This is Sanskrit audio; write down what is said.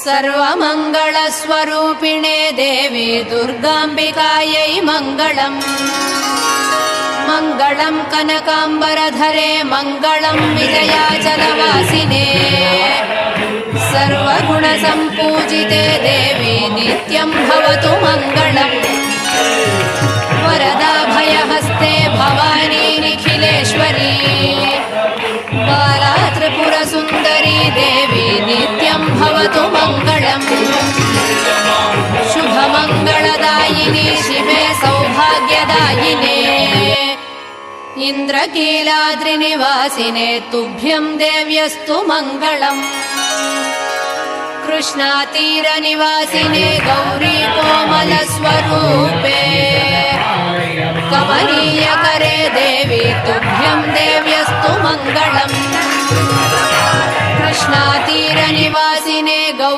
सर्वमङ्गलस्वरूपिणे देवी दुर्गाम्बिकायै मङ्गलम्। मङ्गलं कनकाम्बरधरे मङ्गलं विजयाचलवासिने सर्वगुणसम्पूजिते देवी नित्यं भवतु मङ्गलम्। वरदाभयहस्ते भवानी निखिलेश्वरी बाला त्रिपुरसुन्दरी देवी नित्यं भवतु मङ्गलम्। शुभमङ्गलदायिनी शिवे सौभाग्यदायिने इन्द्रकीलाद्रिनिवासिने तुभ्यं देव्यस्तु मङ्गलम्। कृष्णातीरनिवासिने गौरी कोमलस्वरूपे कमनीयकरे देवी तुभ्यं देव्यस्तु मङ्गलम्।